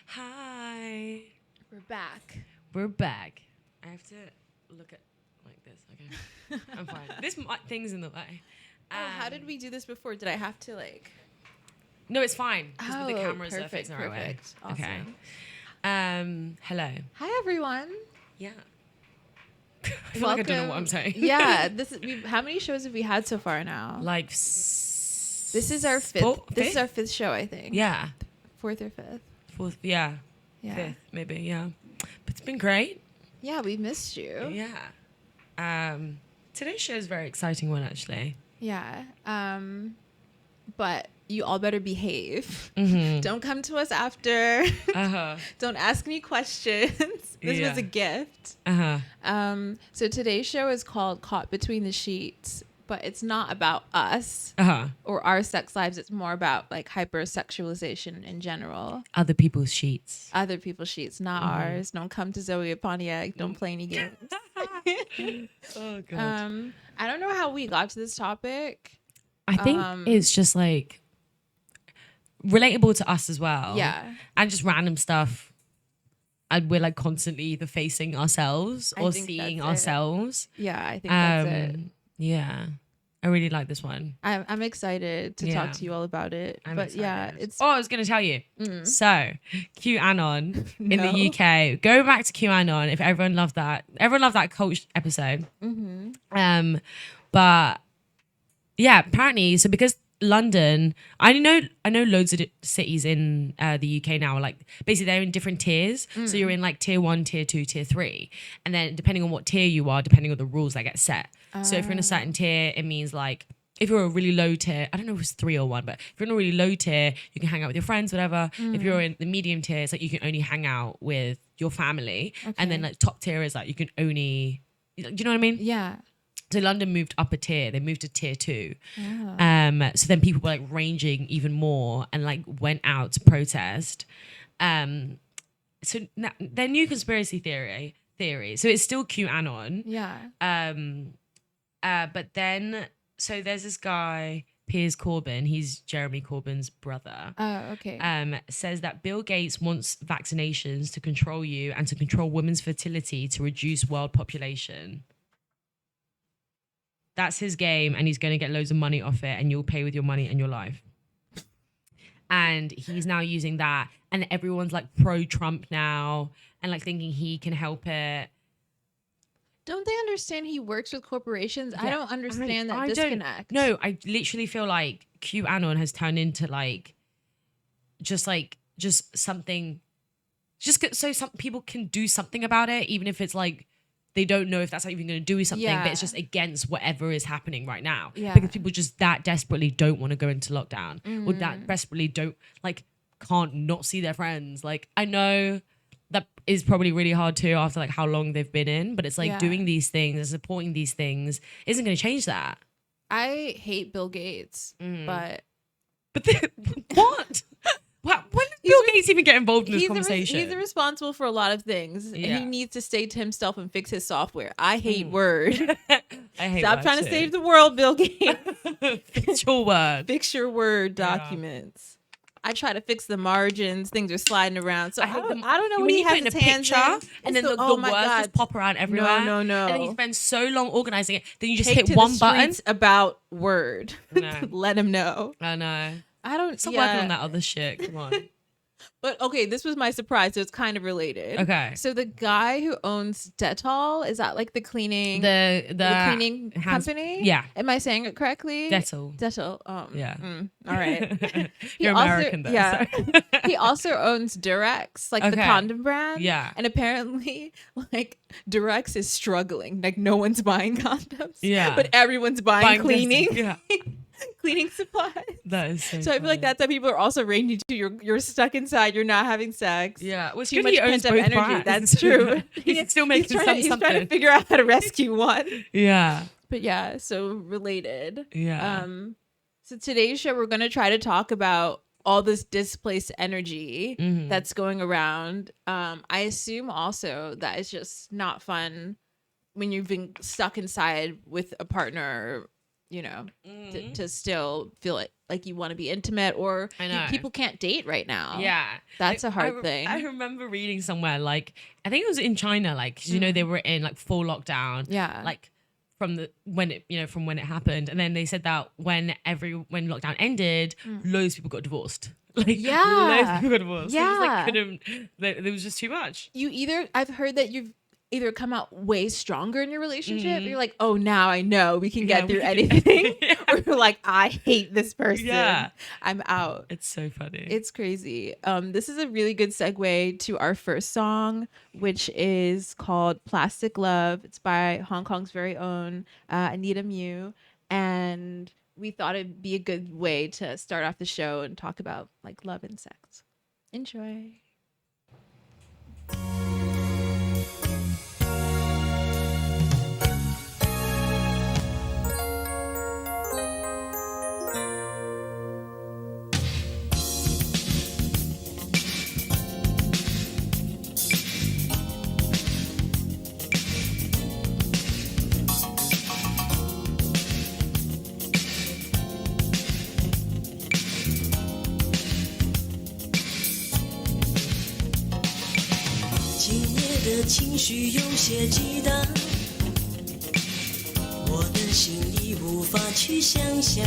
Hi. Hi. We're back. We're back. I have to look at like this. Okay. I'm fine. This thing's in the way. How did we do this before? Did I have to like... No, it's fine. Because with the cameras are perfect, facing the right way. Awesome. Okay. Hello. Hi, everyone. Yeah. I feel like I don't know what I'm saying. Yeah. How many shows have we had so far now? Like this is our fifth. This is our fifth show, I think. Yeah. Fourth or fifth. Fourth. Yeah. Yeah. Fifth, maybe. Yeah. But it's been great. Yeah, we missed you. Yeah. Today's show is a very exciting one, actually. Yeah. But you all better behave. Mm-hmm. Don't come to us after. Uh-huh. Don't ask any questions. This was a gift. Uh-huh. So today's show is called Caught Between the Sheets, but it's not about us or our sex lives. It's more about like hypersexualization in general. Other people's sheets. Other people's sheets, not ours. Don't come to Zoe at Pontiac. Don't play any games. Oh, God. I don't know how we got to this topic. I think it's just like relatable to us as well. Yeah. And just random stuff. And we're like constantly either facing ourselves or seeing ourselves. Yeah, I think that's it. Yeah. I really like this one. I'm excited to talk to you all about it. I'm but excited. yeah, it's... Oh, I was going to tell you. So, QAnon in the UK. Go back to QAnon if everyone loved that. Everyone loved that Coach episode. Mm-hmm. But yeah, apparently, so because London, I know loads of cities in the UK now, like basically they're in different tiers. So you're in like tier 1, tier 2, tier 3. And then depending on what tier you are, depending on the rules that get set. So if you're in a certain tier, it means like, if you're a really low tier, I don't know if it's 3 or 1, but if you're in a really low tier, you can hang out with your friends, whatever. If you're in the medium tier, it's like you can only hang out with your family. Okay. And then like top tier is like you can only, do you know what I mean? Yeah. So London moved up a tier. They moved to tier 2. Oh. So then people were like ranging even more and like went out to protest. So now, their new conspiracy theory. So it's still QAnon. Yeah. But then, so there's this guy, Piers Corbyn. He's Jeremy Corbyn's brother. Oh, okay. Says that Bill Gates wants vaccinations to control you and to control women's fertility to reduce world population. That's his game, and he's going to get loads of money off it, and you'll pay with your money and your life. And he's now using that, and everyone's like pro-Trump now, and like thinking he can help it. Don't they understand he works with corporations? Yeah, I don't understand that disconnect. No, I literally feel like QAnon has turned into like just something, just so some people can do something about it, even if it's like they don't know if that's even going to do something, but it's just against whatever is happening right now. Yeah. Because people just that desperately don't want to go into lockdown or that desperately can't not see their friends. Like, I know that is probably really hard too after like how long they've been in, but it's like doing these things and supporting these things isn't going to change that. I hate Bill Gates, but what? When did Bill Gates even get involved in this conversation? He's responsible for a lot lot and he needs to stay to himself and fix his software. I hate Word. I hate Stop trying to save the world, Bill Gates. Fix your Word. Fix your Word documents. I try to fix the margins. Things are sliding around. So I don't know when he has his hands in. And then the words just pop around everywhere. No. And then you spend so long organizing it. Then you just hit one button. About Word. No. Let him know. I know. I don't... Stop working on that other shit. Come on. But okay, this was my surprise, so it's kind of related. Okay. So the guy who owns Dettol, is that like the cleaning the cleaning company? Yeah. Am I saying it correctly? Dettol. Yeah. All right. You're American though. Yeah. He also owns Durex, like the condom brand. Yeah. And apparently, like Durex is struggling. Like no one's buying condoms. Yeah. But everyone's buying cleaning. Yeah. Cleaning supplies. That is so I feel like that's how people are also ranging to. You're stuck inside. You're not having sex. Yeah, well, too much pent-up energy. Brands. That's true. He's still making something. He's trying to figure out how to rescue one. Yeah. But yeah, so related. Yeah. So today's show, we're going to try to talk about all this displaced energy that's going around. I assume also that it's just not fun when you've been stuck inside with a partner you know, to still feel it like you want to be intimate, or people can't date right now. Yeah. That's a hard thing. I remember reading somewhere, like, I think it was in China, like, 'cause, you know, they were in like full lockdown. Yeah. Like from when it happened. And then they said that when lockdown ended, loads of people got divorced. Like, loads of people got divorced. Yeah. They just like couldn't, there was just too much. I've heard that you've either come out way stronger in your relationship, you're like, oh, now I know we can get through anything, or you're like, I hate this person, I'm out. It's so funny. It's crazy. This is a really good segue to our first song, which is called Plastic Love. It's by Hong Kong's very own Anita Mu, and we thought it'd be a good way to start off the show and talk about like love and sex. Enjoy.情绪有些激荡，我的心里无法去想象，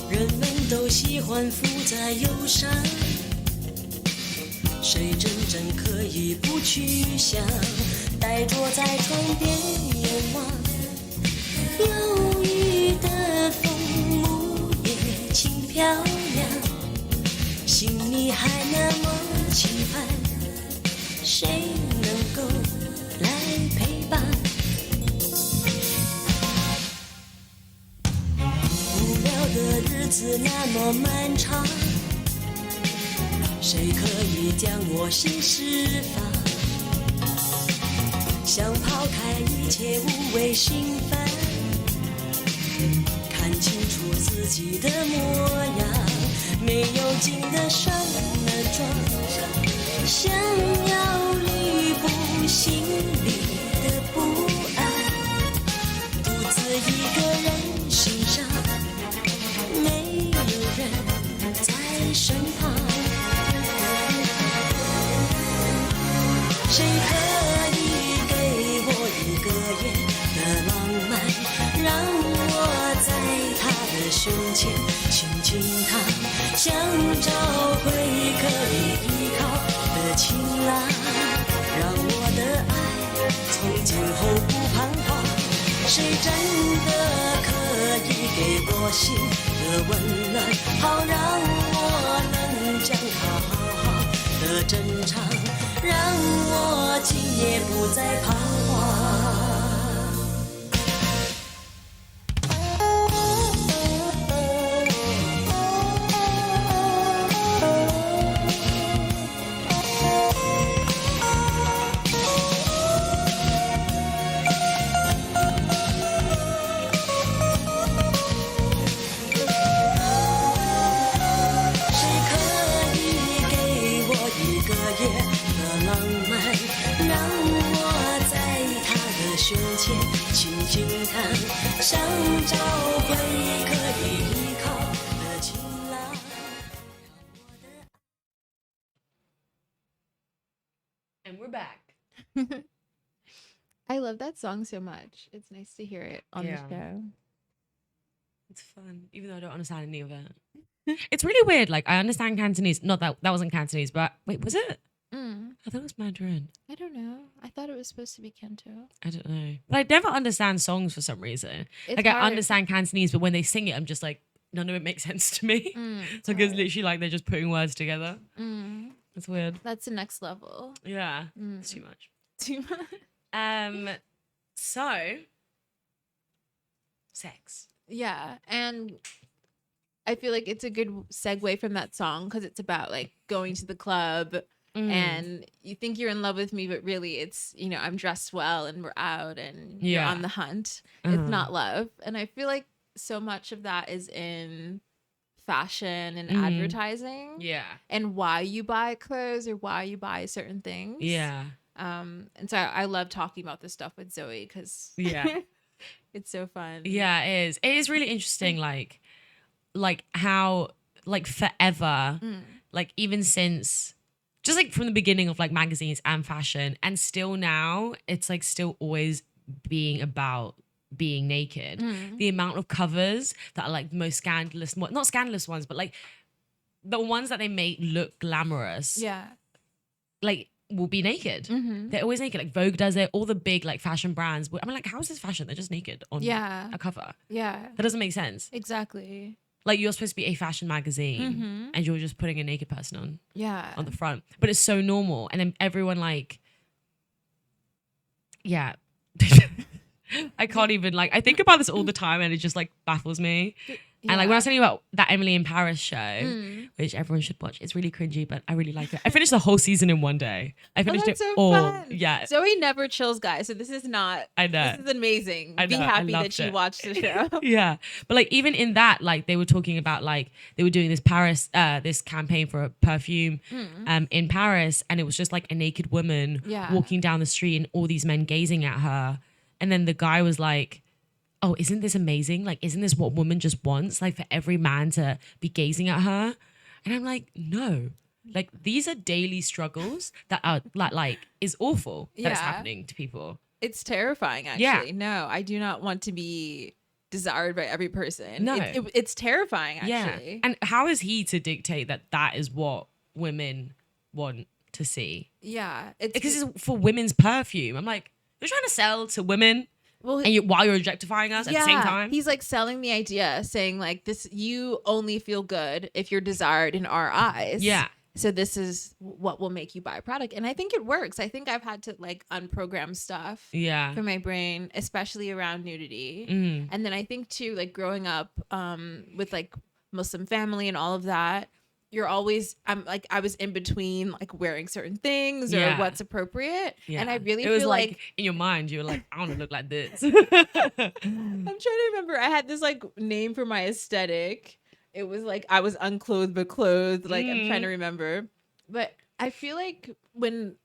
人们都喜欢复杂忧伤，谁真正可以不去想，呆坐在窗边眼望，忧郁的风木叶轻飘扬，心里还那么期盼，谁能够来陪伴？无聊的日子那么漫长，谁可以将我心释放？想抛开一切无谓心烦，看清楚自己的模样，没有劲的上了妆，想要弥补心里的不安，独自一个人欣赏，没有人在身旁，谁可以给我一个月的浪漫，让我在他的胸前轻轻躺，想找回可以依靠的晴朗，让我的爱从今后不彷徨，谁真的可以给我心的温暖，好让我能将它好好的珍藏，让我今夜不再彷徨。想找回可以依靠的晴朗。And we're back. I love that song so much. It's nice to hear it on the show. It's fun, even though I don't understand any of it. It's really weird. Like, I understand Cantonese. Not that wasn't Cantonese, but wait, was it? I thought it was Mandarin. I don't know. I thought it was supposed to be Canto. I don't know. But I never understand songs for some reason. It's like, hard. I understand Cantonese, but when they sing it, I'm just like, none of it makes sense to me. It's like, it's literally like they're just putting words together. It's weird. That's the next level. Yeah. It's too much. Too much. So, sex. Yeah. And I feel like it's a good segue from that song because it's about like going to the club and you think you're in love with me, but really it's, you know, I'm dressed well and we're out and you're on the hunt. It's not love. And I feel like so much of that is in fashion and advertising. Yeah. And why you buy clothes or why you buy certain things. Yeah. And so I love talking about this stuff with Zoe because It's so fun. Yeah, it is. It is really interesting, like how, like forever, like even since, just like from the beginning of like magazines and fashion, and still now, it's like still always being about being naked. The amount of covers that are like the most scandalous, not scandalous ones, but like the ones that they make look glamorous, Yeah. like will be naked. They're always naked. Like Vogue does it. All the big like fashion brands. I'm like, how is this fashion? They're just naked on Yeah. a cover. Yeah. That doesn't make sense. Exactly. Like you're supposed to be a fashion magazine and you're just putting a naked person on Yeah. the front. But it's so normal. And then everyone like, yeah. I can't even like, I think about this all the time and it just like baffles me. And like when I was telling you about that Emily in Paris show, which everyone should watch, it's really cringy, but I really like it. I finished the whole season in one day. I finished it so all. fun. Yeah. Zoe never chills, guys. So this is not. I know. This is amazing. I Be know, I happy that loved she it. watched the show. Yeah. But like even in that, like they were talking about like they were doing this Paris, this campaign for a perfume in Paris, and it was just like a naked woman walking down the street and all these men gazing at her. And then the guy was like, oh, isn't this amazing? Like, isn't this what woman just wants? Like for every man to be gazing at her? And I'm like, no. Like these are daily struggles that are like is awful that it's happening to people. It's terrifying, actually. Yeah. No, I do not want to be desired by every person. No. It's terrifying, actually. Yeah. And how is he to dictate that that is what women want to see? Yeah. Because it's for women's perfume. I'm like, you're trying to sell to women, well, and while you're objectifying us at the same time. He's like selling the idea, saying like this, you only feel good if you're desired in our eyes. Yeah. So this is what will make you buy a product. And I think it works. I think I've had to like unprogram stuff for my brain, especially around nudity. And then I think too, like growing up with like Muslim family and all of that, you're always, I was in between like wearing certain things or what's appropriate. Yeah. And I really it was feel like in your mind, you were like, I want to look like this. I'm trying to remember. I had this like name for my aesthetic. It was like I was unclothed but clothed. Like I'm trying to remember. But I feel like when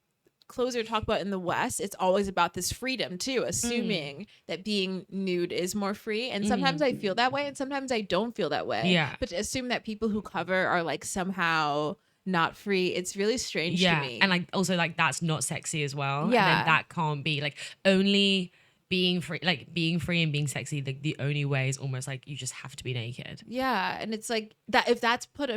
clothes are talked about in the West, it's always about this freedom too, assuming that being nude is more free. And sometimes I feel that way and sometimes I don't feel that way. Yeah. But to assume that people who cover are like somehow not free, it's really strange to me. And like also like that's not sexy as well. Yeah. And then that can't be like only being free, like being free and being sexy, the only way is almost like you just have to be naked. Yeah. And it's like that if that's put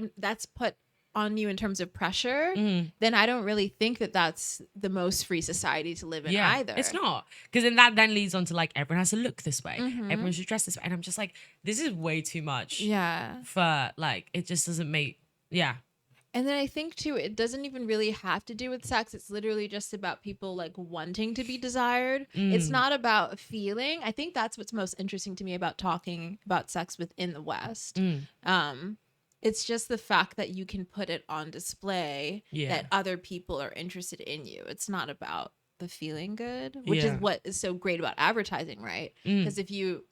on you in terms of pressure, then I don't really think that that's the most free society to live in either. It's not. Because then that then leads on to like everyone has to look this way. Everyone should dress this way. And I'm just like, this is way too much. Yeah. For like, it just doesn't make, And then I think too, it doesn't even really have to do with sex. It's literally just about people like wanting to be desired. It's not about feeling. I think that's what's most interesting to me about talking about sex within the West. It's just the fact that you can put it on display that other people are interested in you. It's not about the feeling good, which is what is so great about advertising, right? Because if you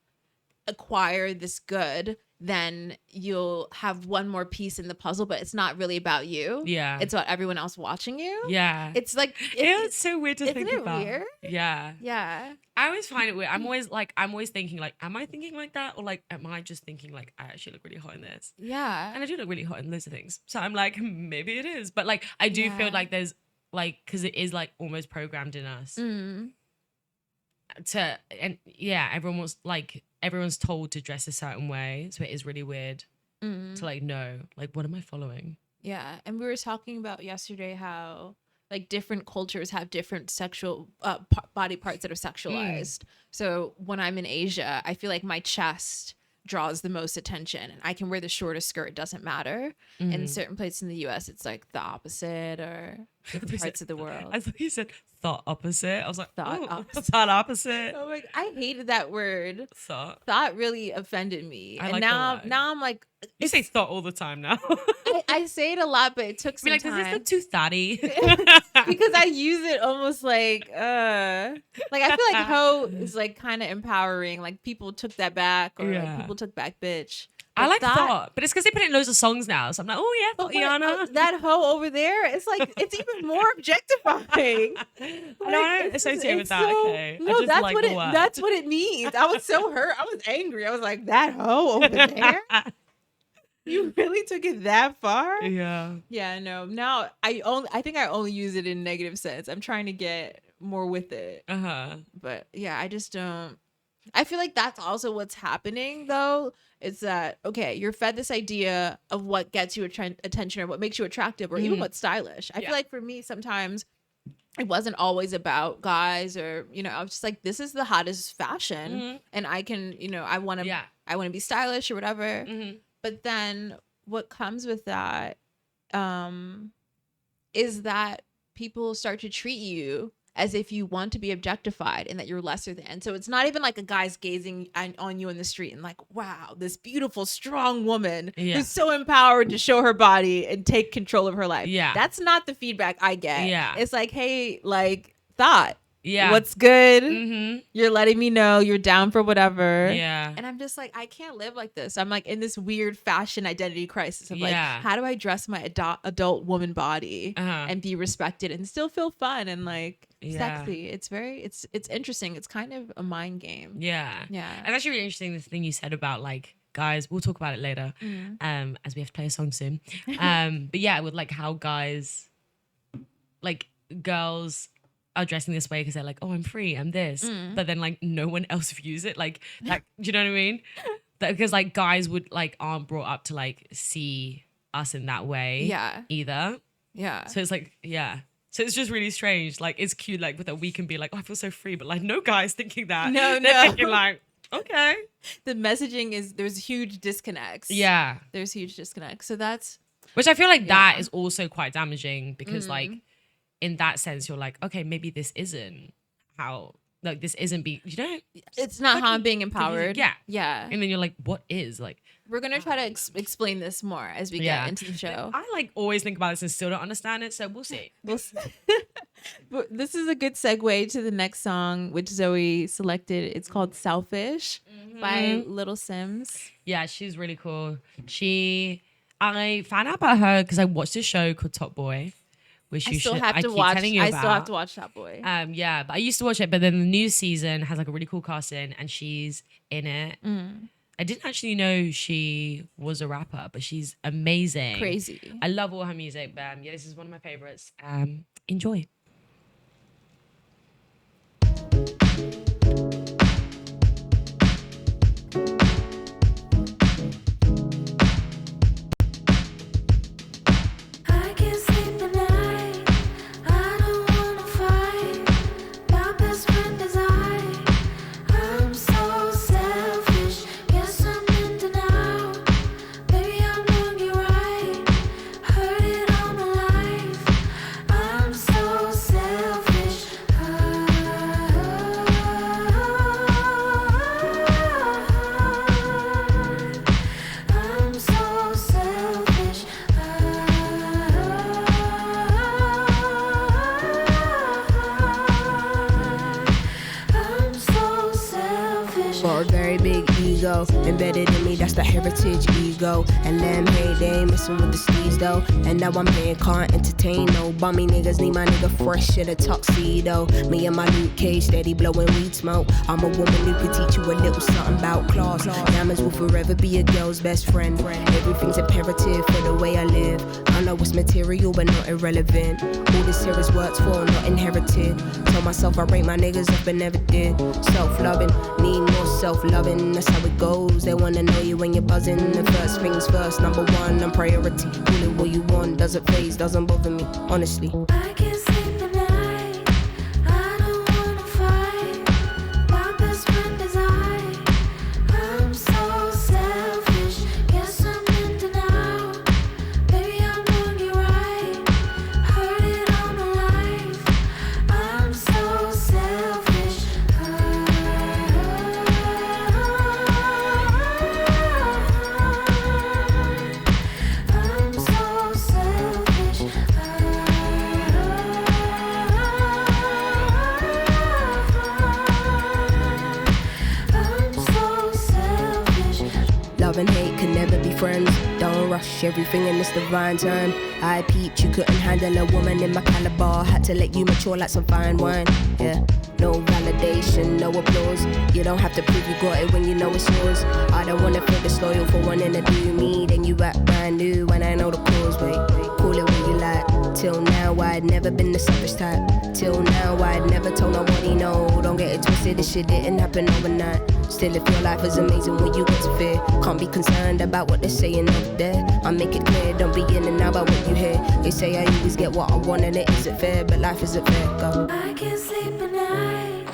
acquire this good, then you'll have one more piece in the puzzle, but it's not really about you. Yeah. It's about everyone else watching you. Yeah. It's like, it's so weird to think about. Isn't it weird? Yeah. Yeah. I always find it weird. I'm always thinking like, am I thinking like that? Or like, am I just thinking like, I actually look really hot in this? Yeah. And I do look really hot in loads of things. So I'm like, maybe it is. But like, I do feel like there's like, cause it is like almost programmed in us. Everyone was like, everyone's told to dress a certain way, so it is really weird to like know like what am I following. Yeah. And we were talking about yesterday how like different cultures have different sexual body parts that are sexualized. So when I'm in Asia, I feel like my chest draws the most attention and I can wear the shortest skirt, it doesn't matter. In certain places in the US it's like the opposite, or different parts of the world. I thought you said thought opposite. I was like, thought opposite. Thought opposite. Oh my, I hated that word. Thought really offended me. I and like now I'm like, you say thought all the time now. I say it a lot, but it took some time. Does this look too thotty? Because I use it almost like I feel like hoe is like kind of empowering. Like people took that back, or like people took back bitch. I like Thought. Thought, but it's because they put it in loads of songs now. So I'm like, oh yeah, But Thotiana. that hoe over there, it's like it's even more objectifying. I don't associate with that. Okay. I No, just that's like what the it. word. That's what it means. I was so hurt. I was angry. I was like, that hoe over there. You really took it that far? Yeah. Yeah. No. Now I think I only use it in negative sense. I'm trying to get more with it. But yeah, I just don't. I feel like that's also what's happening though. Is that okay? You're fed this idea of what gets you attention or what makes you attractive or even what's stylish. I feel like for me sometimes it wasn't always about guys or I was just like, this is the hottest fashion and I can I want to be stylish or whatever. But then what comes with that is that people start to treat you as if you want to be objectified and that you're lesser than. So it's not even like a guy's gazing on you in the street and like, wow, this beautiful, strong woman who's so empowered to show her body and take control of her life. Yeah. That's not the feedback I get. Yeah. It's like, hey, like, Thought. Yeah. What's good? You're letting me know you're down for whatever. Yeah. And I'm just like, I can't live like this. I'm like in this weird fashion identity crisis of like, how do I dress my adult woman body and be respected and still feel fun and like sexy? It's it's interesting. It's kind of a mind game. Yeah. Yeah. And that's really interesting, this thing you said about like guys. We'll talk about it later as we have to play a song soon. But yeah, with like how guys, like girls are dressing this way because they're like, oh, I'm free, I'm this. But then like no one else views it like that. Do you know what I mean? Because like guys aren't brought up to like see us in that way either. Yeah. So it's like, so it's just really strange. Like it's cute like that we can be like, oh, I feel so free, but like no guy's thinking that. No. They're thinking like, okay. The messaging is there's huge disconnects. Yeah. There's huge disconnects. So that's which I feel like that is also quite damaging because like in that sense, you're like, okay, maybe this isn't how, like, this isn't it's not how I'm being empowered. Yeah. Yeah. And then you're like, what is? Like, we're going to try to explain this more as we get into the show. I like always think about this and still don't understand it. So we'll see. But this is a good segue to the next song, which Zoe selected. It's called Selfish by Little Sims. Yeah, she's really cool. I found out about her because I watched this show called Top Boy. Which I still have to watch Top Boy. Yeah, but I used to watch it, but then the new season has like a really cool casting and she's in it. I didn't actually know she was a rapper, but she's amazing. Crazy. I love all her music, but yeah, this is one of my favorites. Enjoy. Embedded in me, that's the heritage ego. And them, hey, they ain't messing with the steez though. And now I'm paying, can't entertain no bummy niggas. Need my nigga fresh in a tuxedo. Me and my Luke Cage steady blowing weed smoke. I'm a woman who can teach you a little something about class. Diamonds will forever be a girl's best friend. Everything's imperative for the way I live. I know it's material but not irrelevant. All this here is worked for, not inherited. Told myself I rate my niggas up but never did. Self-loving, need more self-loving. That's how it goes. They wanna know you when you're buzzing. The first things first, number one, I'm priority. Call it what you want, doesn't phase, doesn't bother me, honestly. I can't sleep at night. I don't wanna fight. My best friend is I'm so selfish. Guess I'm in denial. Baby, I'm doing you right. Heard it all my life. I'm so selfish. I'm so selfish. Love and hate can never be friends. Don't rush everything in this divine time. I peeped, you couldn't handle a woman in my caliber. Had to let you mature like some fine wine. Yeah, no validation, no applause. You don't have to prove you got it when you know it's yours. I don't wanna feel disloyal for wanting to do me. Then you act brand new when I know the cause. Wait, call it what you like. Till now I'd never been the selfish type. Till now I'd never told nobody no. Don't get it twisted, this shit didn't happen overnight. Still if your life is amazing when you get to fear. Can't be concerned about what they're saying up there. I make it clear, don't be in and out about what you hear. They say I always get what I want and it isn't fair, but life isn't fair, go. I can't sleep at night,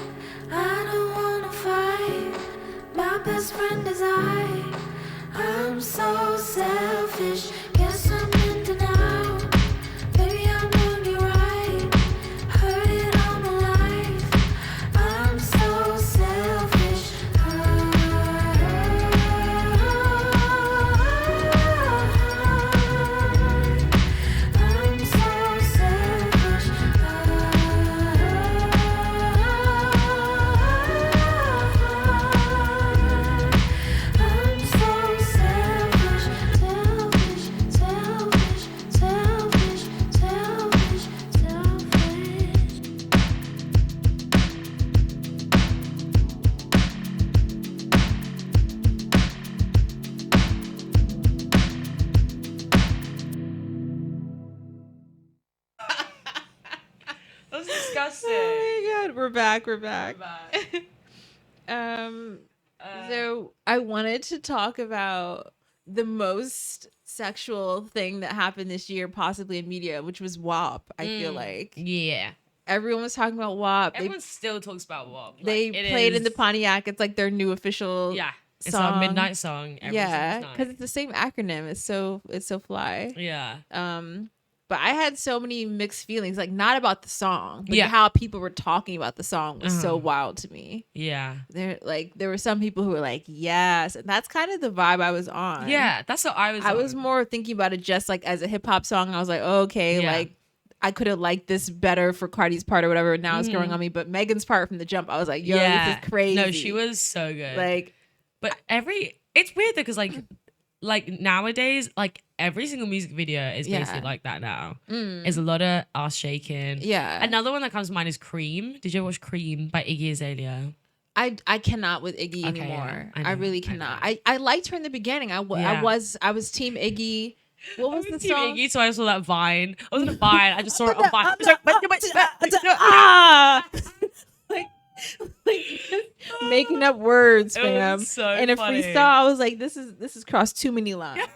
I don't wanna fight. My best friend is I'm so selfish. Guess I'm in denial. Baby, I'm doing you right. Heard it all my life. I'm so selfish. I'm so selfish. I'm so selfish, selfish, selfish, selfish, selfish, selfish. That's disgusting. Oh my god, we're back. So I wanted to talk about the most sexual thing that happened this year, possibly in media, which was WAP. I feel like Yeah. everyone was talking about WAP. Everyone still talks about WAP. They played in the Pontiac. It's like their new official Yeah. It's song. our midnight song. Every Yeah, single because night. it's the same acronym. It's so fly. Yeah. But I had so many mixed feelings, like not about the song, but Yeah. how people were talking about the song was so wild to me. Yeah. There were some people who were like, yes, and that's kind of the vibe I was on. Yeah. That's what I was I on. was more thinking about it just like as a hip hop song. I was like, oh, okay, Yeah. like I could have liked this better for Cardi's part or whatever. Now it's growing on me, but Megan's part from the jump, I was like, yo, this is crazy. No, she was so good. like, But it's weird though, because like nowadays, like every single music video is basically Yeah. like that now. It's a lot of ass shaking. yeah. Another one that comes to mind is Cream. Did you ever watch Cream by Iggy Azalea? I cannot with Iggy Okay, anymore. yeah, I know, really I cannot. know. I liked her in the beginning. I Yeah. was team Iggy. What was the Team song? Iggy, so I saw that Vine. I wasn't a Vine. I just saw it on Vine. like making up words, It was fam. so in a funny. freestyle, I was like, this is crossed too many lines.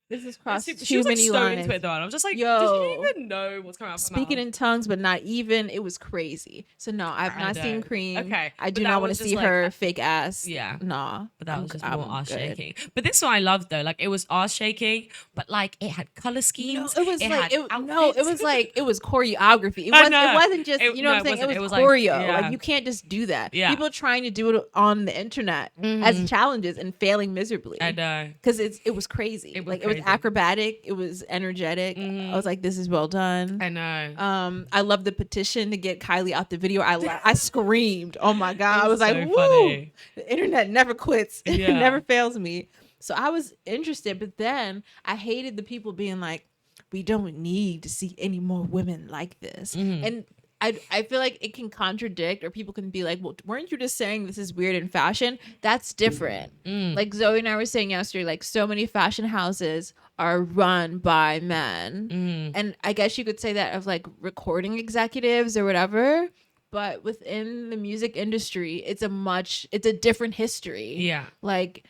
This is crossed She too was like many so lines. into it though, and I'm just like, Yo. does she even know what's coming out of her Speaking mouth? in tongues, but not even. It was crazy. So no, I've I not know. seen Cream. Okay, I but do that not want was to just see like- her fake ass. Yeah. Nah. But that was just more ass good. shaking. But this one I loved though. Like it was ass shaking, but like it had color schemes. No, it was had like it outfits. was like it was choreography. It I wasn't. know. It wasn't just It- you know no, what I'm saying. it wasn't. It It was was like- choreo. yeah. Like you can't just do that. Yeah. People trying to do it on the internet as challenges and failing miserably. I know. Because it was crazy. It was like it crazy. was acrobatic. It was energetic. I was like, this is well done. I know. I love the petition to get Kylie out the video. I screamed. Oh my god! I was like, so woo! funny. The internet never quits. Yeah. It never fails me. So I was interested, but then I hated the people being like, we don't need to see any more women like this. And I feel like it can contradict, or people can be like, well, weren't you just saying this is weird in fashion? That's different. Like Zoe and I were saying yesterday, like so many fashion houses are run by men. And I guess you could say that of like recording executives or whatever. But within the music industry, it's a different history. Yeah. Like,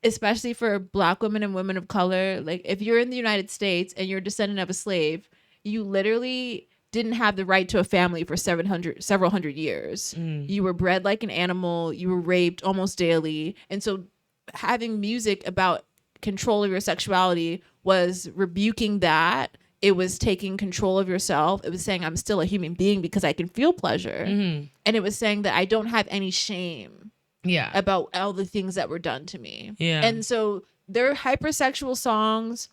especially for Black women and women of color, like if you're in the United States and you're a descendant of a slave, you literally didn't have the right to a family for several hundred years. You were bred like an animal. You were raped almost daily. And so having music about control of your sexuality was rebuking that. It was taking control of yourself. It was saying I'm still a human being because I can feel pleasure. And it was saying that I don't have any shame Yeah. about all the things that were done to me. Yeah. And so there are hypersexual songs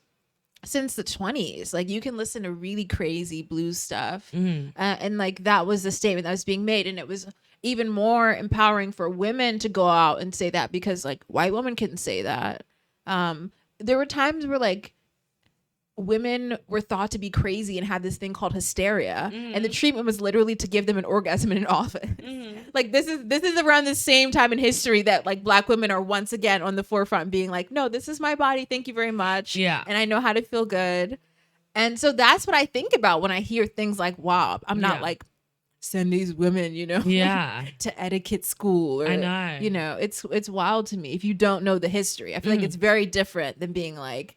since the 20s. Like you can listen to really crazy blues stuff. And like that was the statement that was being made. And it was even more empowering for women to go out and say that, because like white women couldn't say that. There were times where like women were thought to be crazy and had this thing called hysteria, and the treatment was literally to give them an orgasm in an office. Like this is around the same time in history that like Black women are once again on the forefront being like, no, this is my body, thank you very much, and I know how to feel good. And so that's what I think about when I hear things like WAP. I'm not like, send these women, to etiquette school, or, I know, it's wild to me if you don't know the history. I feel like it's very different than being like,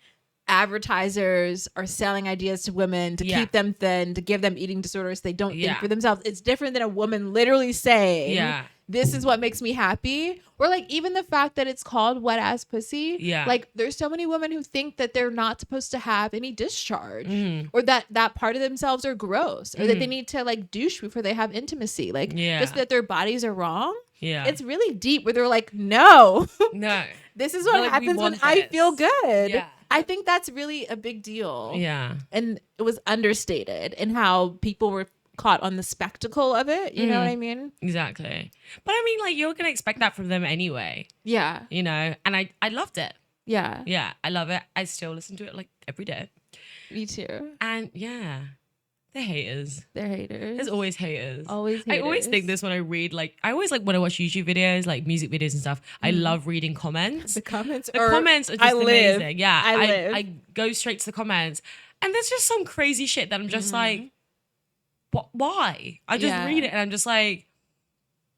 advertisers are selling ideas to women to keep them thin, to give them eating disorders they don't think for themselves. It's different than a woman literally saying, this is what makes me happy. Or like even the fact that it's called wet ass pussy. Like there's so many women who think that they're not supposed to have any discharge, or that part of themselves are gross, or that they need to like douche before they have intimacy. Like just that their bodies are wrong. It's really deep where they're like, no, this is what happens when I feel good. I think that's really a big deal. And it was understated in how people were caught on the spectacle of it. You know what I mean? Exactly. But I mean, like, you're going to expect that from them anyway. You know? And I loved it. Yeah, I love it. I still listen to it like every day. Me too. And they're haters. There's always haters. Always haters. I always think this when I read, like, I always like when I watch YouTube videos, like music videos and stuff. I love reading comments. The comments are just amazing. Yeah. I go straight to the comments. And there's just some crazy shit that I'm just like, what? Why? I just read it and I'm just like,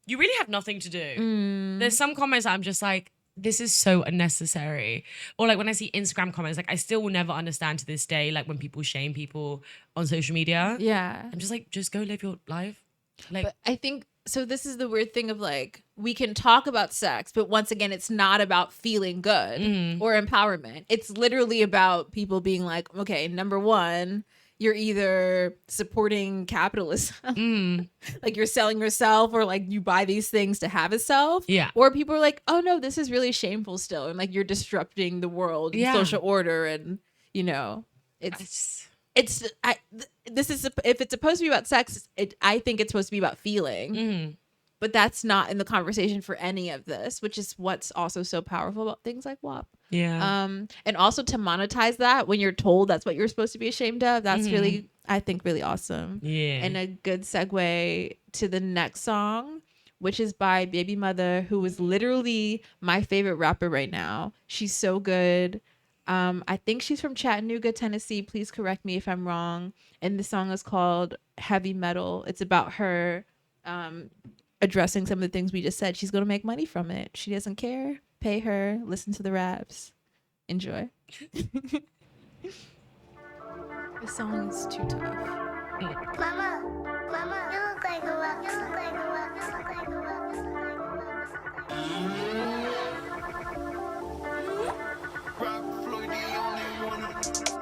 you really have nothing to do. There's some comments that I'm just like, this is so unnecessary. Or like when I see Instagram comments, like I still will never understand to this day, like when people shame people on social media. I'm just like, just go live your life. Like, but I think, so this is the weird thing of like, we can talk about sex, but once again, it's not about feeling good or empowerment. It's literally about people being like, okay, number one, you're either supporting capitalism, like you're selling yourself, or like you buy these things to have a self. Or people are like, oh no, this is really shameful still. And like you're disrupting the world and social order. And this is, if it's supposed to be about sex, I think it's supposed to be about feeling. But that's not in the conversation for any of this, which is what's also so powerful about things like WAP. And also to monetize that when you're told that's what you're supposed to be ashamed of, that's really, I think, really awesome. And a good segue to the next song, which is by Baby Mother, who is literally my favorite rapper right now. She's so good. I think she's from Chattanooga, Tennessee. Please correct me if I'm wrong. And the song is called Heavy Metal. It's about her addressing some of the things we just said. She's going to make money from it. She doesn't care. Pay her. Listen to the raps. Enjoy. This song is too tough. Mama, you look like a rock. You look like a rock. You look like a rock. You look like a rock.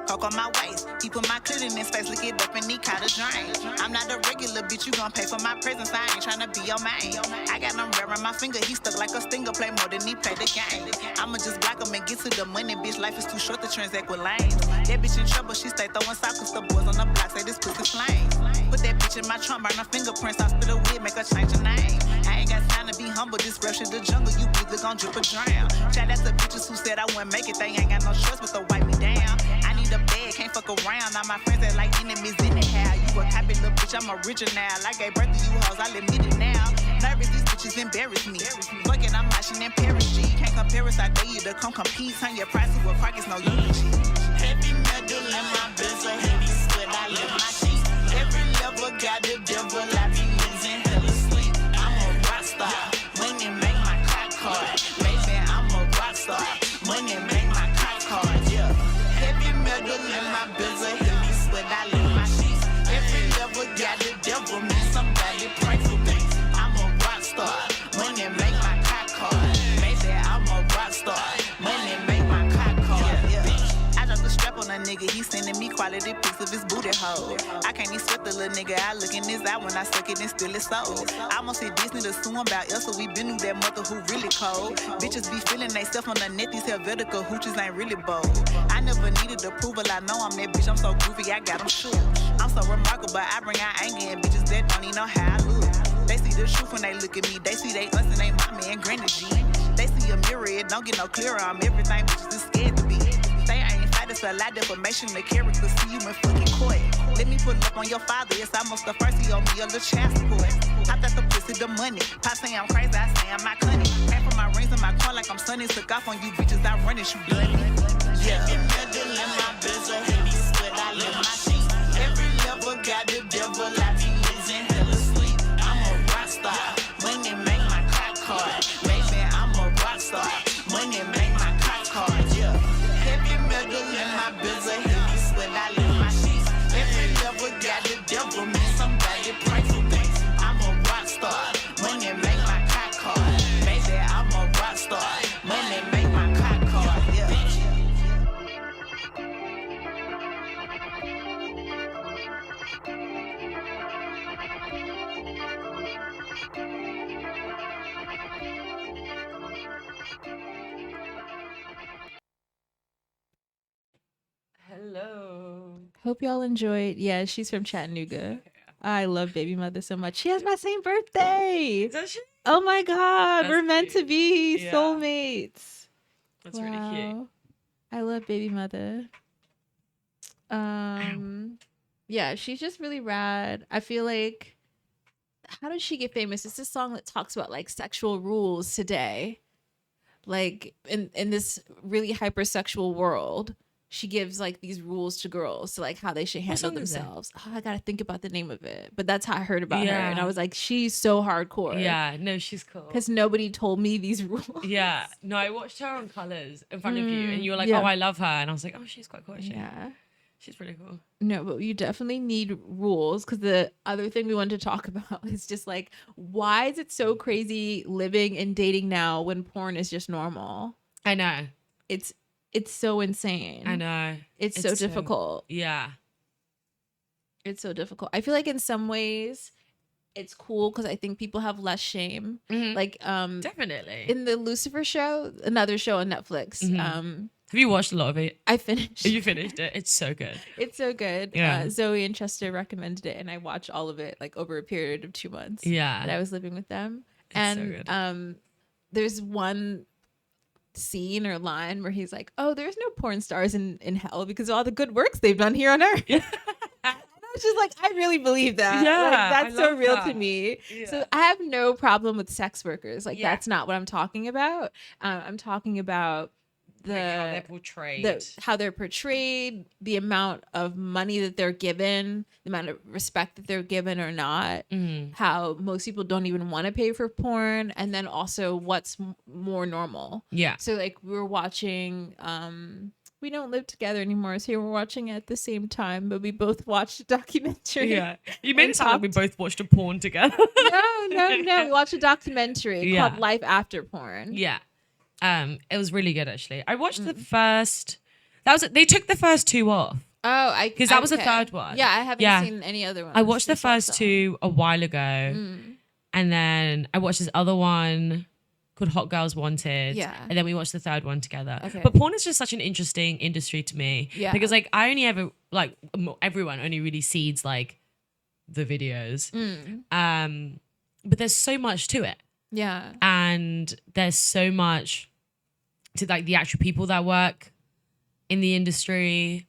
Coke on my waist, he put my clit in his face, lick it up and he caught a drain. I'm not a regular bitch, you gon' pay for my presence, I ain't tryna be your man. I got him red on my finger, he stuck like a stinger, play more than he play the game. I'ma just block him and get to the money, bitch, life is too short to transact with lanes. That bitch in trouble, she stay throwing socks, cause the boys on the block say this pussy flame. Put that bitch in my trunk, burn her fingerprints, I spit a wig, make her change her name. I ain't got time to be humble, this rap shit the jungle, you either gon' drip or drown. Shout out to bitches who said I wouldn't make it, they ain't got no choice but to wipe me down. I need a bed, can't fuck around. All my friends that like enemies anyhow. You a copy little bitch, I'm original. I gave birth to you hoes, I'll admit it now. Nervous, these bitches embarrass me. Fuck it, I'm watching in Paris, G. Can't compare us, I dare you to come compete. Turn your price to a pockets, no unity. Heavy metal in my bills, a heavy sweat, I live my sheets. Every level got the devil, I be losing hell asleep. I'm a rock star, money make my cock hard. Baby, I'm a rock star, money make my cock hard, yeah. Heavy metal in my bills, a heavy sweat, I live my sheets. Every level got the devil, me somebody pray for me. I'm a rock star, money make my cock hard. Baby, I'm a rock star, money make my cock hard, yeah. I dropped the strap on a nigga, he sending me quality pics of his booty hole. I can't even sweat the little nigga, I look in his eye when I suck it and steal his soul. I almost hit Disney to sue him about Elsa, we been knew that mother who really cold. Bitches be feeling they stuff on the net, these Helvetica hooches ain't really bold. I never needed approval, I know I'm that bitch, I'm so goofy, I got them shook. I'm so remarkable, I bring out anger and bitches that don't even know how I look. They see the truth when they look at me, they see they us and they mommy and granny G. They see a mirror, it don't get no clearer. I'm everything bitches is scared to be. Say I ain't fight, it's a lot defamation. The character see you in fucking court. Let me pull up on your father, it's almost the first he owe me a little child support. Hopped out the pussy, the money. Pop say I'm crazy, I say I'm not cunning. Came from my rings in my car like I'm sunny. Took off on you bitches, I run it, you bloody. Yeah. Every in my bezel, heavy sweat, I live my sheets. Every level got the devil, I be losing hella sleep. I'm a rock star, money make my crack card. Baby, I'm a rock star, money make my crack card, yeah. Heavy metal in my bezel, heavy sweat, I live my sheets. Every level got the devil, man, somebody pray for me. I'm a rock star, money make my crack card. Baby, I'm a rock star, money make my crack card, yeah. Hello. Hope y'all enjoyed. Yeah, she's from Chattanooga. I love Baby Mother so much. She has my same birthday. Does she? Oh my God, That's we're meant cute. to be Yeah. soulmates. That's really cute. Wow. I love Baby Mother. Yeah, she's just really rad. I feel like, how did she get famous? It's a song that talks about like sexual rules today. Like in this really hypersexual world, she gives like these rules to girls to like how they should handle song is that? themselves. Oh, I gotta think about the name of it. But that's how I heard about her. And I Yeah. was like, she's so hardcore. Yeah, no, she's cool. Because nobody told me these rules. Yeah, no, I watched her on Colours in front of you, and you were like, yeah. "Oh, I love her," and I was like, "Oh, she's quite cool." Actually. Yeah. She's really cool. No, but you definitely need rules, because the other thing we wanted to talk about is just like, why is it so crazy living and dating now when porn is just normal? I know. It's so insane. I know. It's so difficult. Yeah. It's so difficult. I feel like in some ways it's cool because I think people have less shame. Mhm. Like Definitely. in the Lucifer show, another show on Netflix. Have you watched a lot of it? I finished. You finished it. It's so good. It's so good. Yeah. Zoe and Chester recommended it, and I watched all of it like over a period of 2 months. Yeah. that I was living with them. It's so And good. there's one scene or line where he's like, "Oh, there's no porn stars in hell because of all the good works they've done here on earth." And I was just like, I really believe that. Yeah, Like, I that's so love real to that. me. Yeah. So I have no problem with sex workers. Like, Yeah. that's not what I'm talking about. I'm talking about Like how they're portrayed. how they're portrayed, the amount of money that they're given, the amount of respect that they're given or not, how most people don't even want to pay for porn, and then also what's more normal. Yeah. So like we were watching, we don't live together anymore, so we were watching it at the same time, but we both watched a documentary. Yeah. You made and it sound like we talked- both watched a porn together. No. We watched a documentary Yeah. called Life After Porn. Yeah. It was really good actually. I watched the first. They took the first two off. Oh, Because that was the third one. Yeah, I haven't Yeah. seen any other ones. I watched the since that first song. two a while ago, and then I watched this other one called Hot Girls Wanted. Yeah. And then we watched the third one together. Okay. But porn is just such an interesting industry to me. Yeah. Because like I only ever like everyone only really sees like the videos. But there's so much to it. Yeah. And there's so much to like the actual people that work in the industry,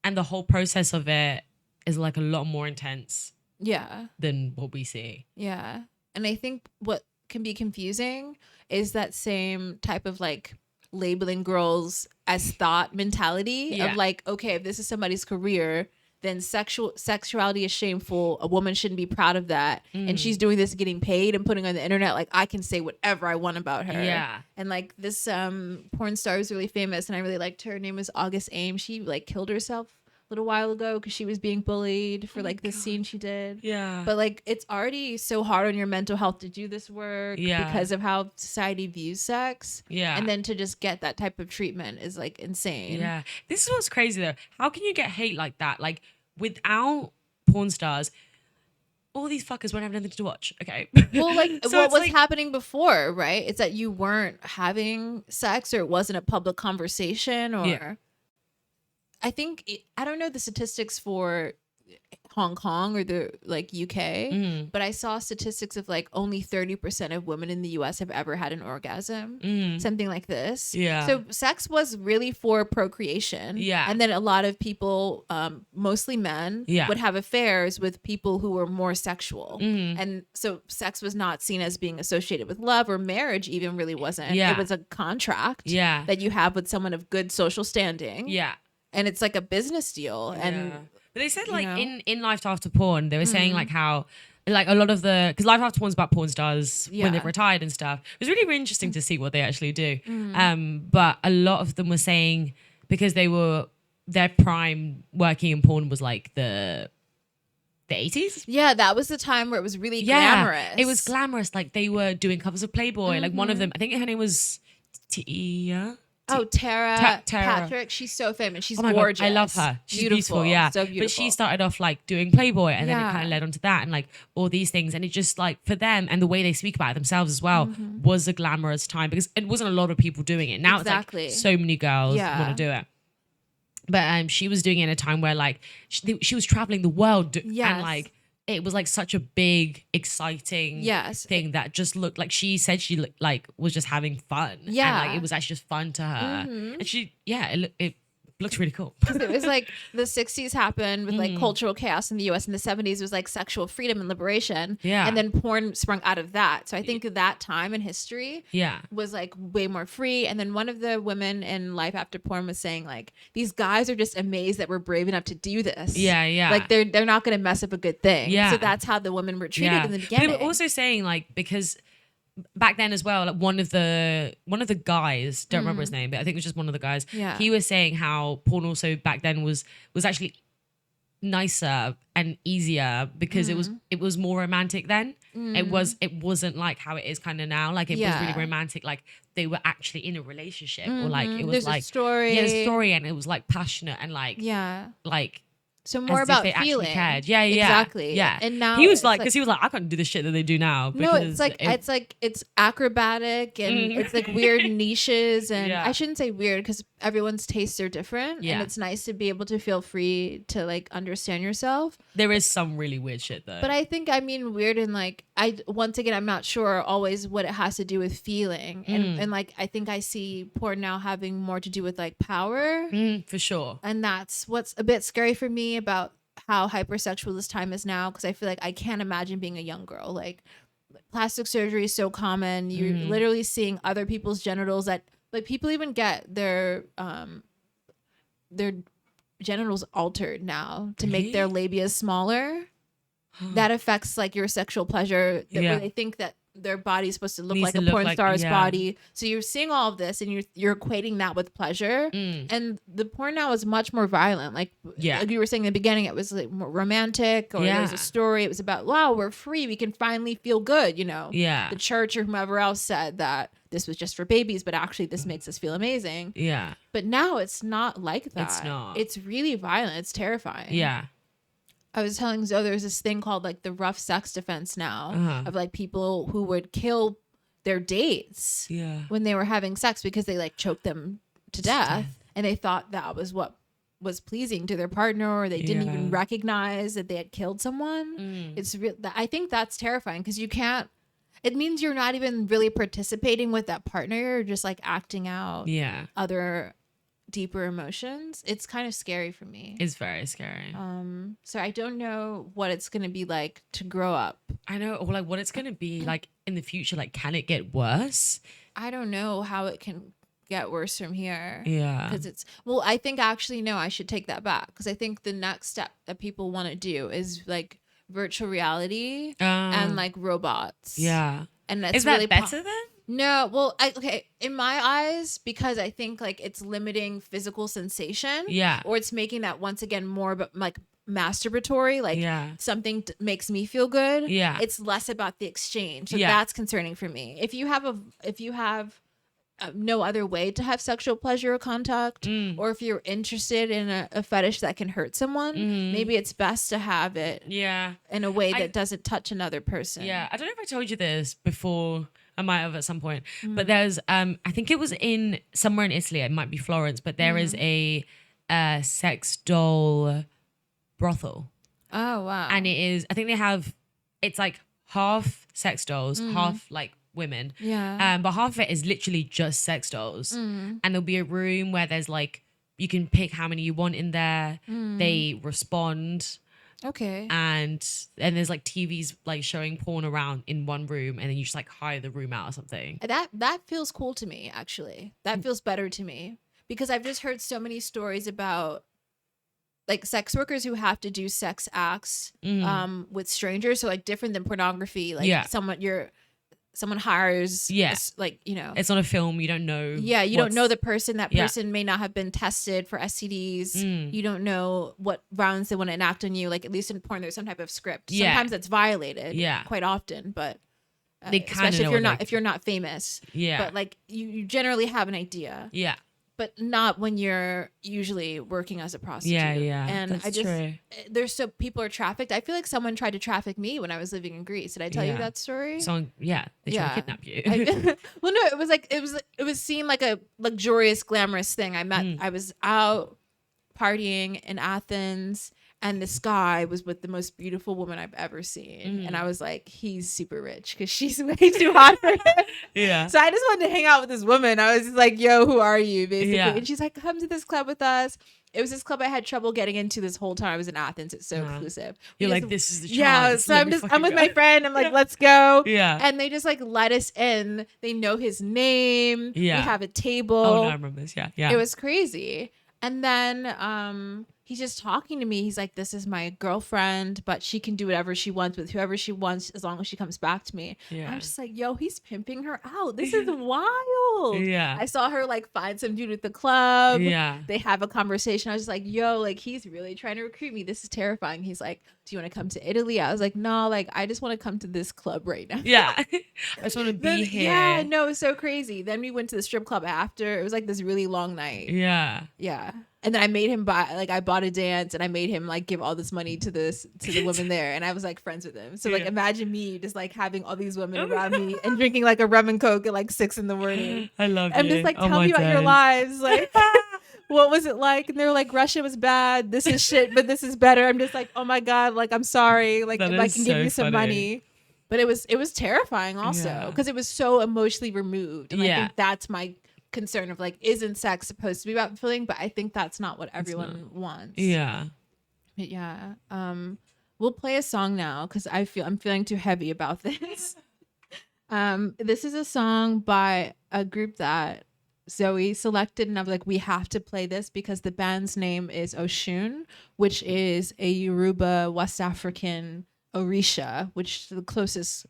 and the whole process of it is like a lot more intense Yeah. than what we see. Yeah. And I think what can be confusing is that same type of like labeling girls as thought mentality Yeah. of like, okay, if this is somebody's career, then sexuality is shameful. A woman shouldn't be proud of that. And she's doing this getting paid and putting on the internet. Like, I can say whatever I want about her. Yeah. And like this porn star is really famous, and I really liked her. Her name was August Ames. She like killed herself a little while ago because she was being bullied for like this scene she did. Yeah. But like it's already so hard on your mental health to do this work Yeah. because of how society views sex. Yeah. And then to just get that type of treatment is like insane. Yeah. This is what's crazy though. How can you get hate like that? Like without porn stars, all these fuckers won't have anything to watch. Okay. Well, like So what it's was like- happening before, right? It's that you weren't having sex, or it wasn't a public conversation, or Yeah. I think I don't know the statistics for Hong Kong or the like UK, but I saw statistics of like only 30% of women in the US have ever had an orgasm, something like this. Yeah. So sex was really for procreation. Yeah. And then a lot of people, mostly men, Yeah. would have affairs with people who were more sexual. And so sex was not seen as being associated with love, or marriage even really wasn't. Yeah. It was a contract Yeah. that you have with someone of good social standing. Yeah. And it's like a business deal. And But they said like know? in Life After Porn, they were saying like how like a lot of the, because Life After Porn's about porn stars when they've retired and stuff. It was really interesting to see what they actually do. But a lot of them were saying because they were, their prime working in porn was like the 80s. yeah, that was the time where it was really glamorous. It was glamorous. Like they were doing covers of Playboy. Like one of them, I think her name was Tia. Oh, Tara Tara. Patrick. She's so famous. She's Oh my gorgeous. God, I love her. She's beautiful, yeah. So beautiful. But she started off like doing Playboy, and then it Yeah. kind of led on to that and like all these things. And it just like for them, and the way they speak about it themselves as well, was a glamorous time because it wasn't a lot of people doing it. Now Exactly. it's like so many girls Yeah. want to do it. But she was doing it in a time where like she was traveling the world Yes. and like it was like such a big, exciting Yes. thing that just looked like she said she like was just having fun. Yeah. And like it was actually just fun to her. And she, it looks really cool. It was like the 60s happened with like cultural chaos in the US, and the 70s was like sexual freedom and liberation. Yeah. And then porn sprung out of that. So I think that time in history Yeah. was like way more free. And then one of the women in Life After Porn was saying like, these guys are just amazed that we're brave enough to do this. Yeah, yeah. Like they're not going to mess up a good thing. Yeah. So that's how the women were treated in the But beginning. they were also saying like, because back then as well, like one of the guys, don't remember his name, but I think it was just one of the guys. Yeah. He was saying how porn also back then was actually nicer and easier because it was more romantic then. It wasn't like how it is kind of now. Like it was really romantic. Like they were actually in a relationship, or like it was There's like a story. Yeah, a story, and it was like passionate and like Yeah. like. So more as if about they actually feeling. cared. Yeah, yeah. Exactly. Yeah. And now he was it's like, because he was like, I can't do the shit that they do now. No, Because it's acrobatic, and it's like weird niches, and Yeah. I shouldn't say weird because everyone's tastes are different, Yeah. and it's nice to be able to feel free to like understand yourself. there is some really weird shit though. But I think I mean weird, and like once again I'm not sure always what it has to do with feeling, and like I think I see porn now having more to do with like power, For sure. and that's what's a bit scary for me about how hypersexual this time is now, because I feel like I can't imagine being a young girl. Like plastic surgery is so common. You're literally seeing other people's genitals that like people even get their genitals altered now to make their labia smaller. That affects like your sexual pleasure. Where they think that their body's supposed to look Needs like to a look porn like- star's yeah. body. So you're seeing all of this, and you're equating that with pleasure. And the porn now is much more violent. Like you were saying in the beginning, it was like more romantic, or there was a story. It was about, wow, we're free. We can finally feel good. You know, Yeah. the church or whomever else said that this was just for babies, but actually this makes us feel amazing. Yeah. But now it's not like that. It's not. It's really violent. It's terrifying. Yeah. I was telling Zoe there's this thing called like the rough sex defense now of like people who would kill their dates Yeah. when they were having sex because they like choked them to death, and they thought that was what was pleasing to their partner, or they didn't even recognize that they had killed someone. It's real. I think that's terrifying because you can't. It means you're not even really participating with that partner. You're just like acting out Yeah. other deeper emotions. It's kind of scary for me. It's very scary. So I don't know what it's gonna be like to grow up. I know, or like what it's gonna be like in the future. Like, can it get worse? I don't know how it can get worse from here. Yeah. Because I think actually, no, I should take that back. Because I think the next step that people want to do is like virtual reality and like robots. Yeah. And that's Is that really better then? No, well, okay, in my eyes, because I think like it's limiting physical sensation. Yeah. Or it's making that once again more but like masturbatory, like something makes me feel good. Yeah. It's less about the exchange. So Yeah. that's concerning for me. If you have no other way to have sexual pleasure or contact, or if you're interested in a fetish that can hurt someone, maybe it's best to have it in a way that doesn't touch another person. Yeah. I don't know if I told you this before. I might have at some point, but there's I think it was in somewhere in Italy. It might be Florence, but there is a sex doll brothel. Oh, wow. And I think it's like half sex dolls, half like women. Yeah. But half of it is literally just sex dolls. And there'll be a room where there's like, you can pick how many you want in there. They respond. Okay. And there's like TVs like showing porn around in one room, and then you just like hire the room out or something. That feels cool to me, actually. That feels better to me, because I've just heard so many stories about like sex workers who have to do sex acts with strangers, so like different than pornography. Like someone hires like, you know, it's not a film, you don't know. Yeah, you don't know the person. That person may not have been tested for STDs. You don't know what rounds they want to enact on you. Like, at least in porn, there's some type of script. Sometimes that's violated. Quite often, but they kind of especially know if you're not famous. Yeah, but like you generally have an idea. Yeah. But not when you're usually working as a prostitute. Yeah. And that's true. People are trafficked. I feel like someone tried to traffic me when I was living in Greece. Did I tell you that story? They tried to kidnap you. Well, no, it was like it was seen like a luxurious, glamorous thing. I was out partying in Athens, and this guy was with the most beautiful woman I've ever seen. And I was like, he's super rich because she's way too hot for him. Yeah. So I just wanted to hang out with this woman. I was just like, yo, who are you, basically? Yeah. And she's like, come to this club with us. It was this club I had trouble getting into this whole time I was in Athens. It's so exclusive. You're like, this is the chance. Yeah, so I'm with my friend. I'm like, let's go. Yeah. And they just like let us in. They know his name. Yeah. We have a table. Oh, no, I remember this. Yeah. It was crazy. And then he's just talking to me. He's like, this is my girlfriend, but she can do whatever she wants with whoever she wants as long as she comes back to me. Yeah. I'm just like, yo, he's pimping her out. This is wild. Yeah. I saw her like find some dude at the club. Yeah. They have a conversation. I was just like, yo, like he's really trying to recruit me. This is terrifying. He's like, do you want to come to Italy? I was like, no, like I just want to come to this club right now. Yeah. I just want to be here. Yeah, no, it was so crazy. Then we went to the strip club after. It was like this really long night. Yeah. Yeah. And then I made him I bought a dance and I made him like give all this money to the women there. And I was like friends with him. So like imagine me just like having all these women around me and drinking like a rum and coke at like 6 a.m. I love you. I'm just like, tell me about your lives. Like, what was it like? And they were like, Russia was bad. This is shit, but this is better. I'm just like, oh my God, like I'm sorry. Like if I can give you some money. But it was terrifying also because it was so emotionally removed. And I think that's my concern of like, isn't sex supposed to be about feeling? But I think that's not what everyone wants. Yeah. But yeah. We'll play a song now because I'm feeling too heavy about this. This is a song by a group that Zoe selected, and I'm like, we have to play this because the band's name is Oshun, which is a Yoruba West African Orisha, which the closest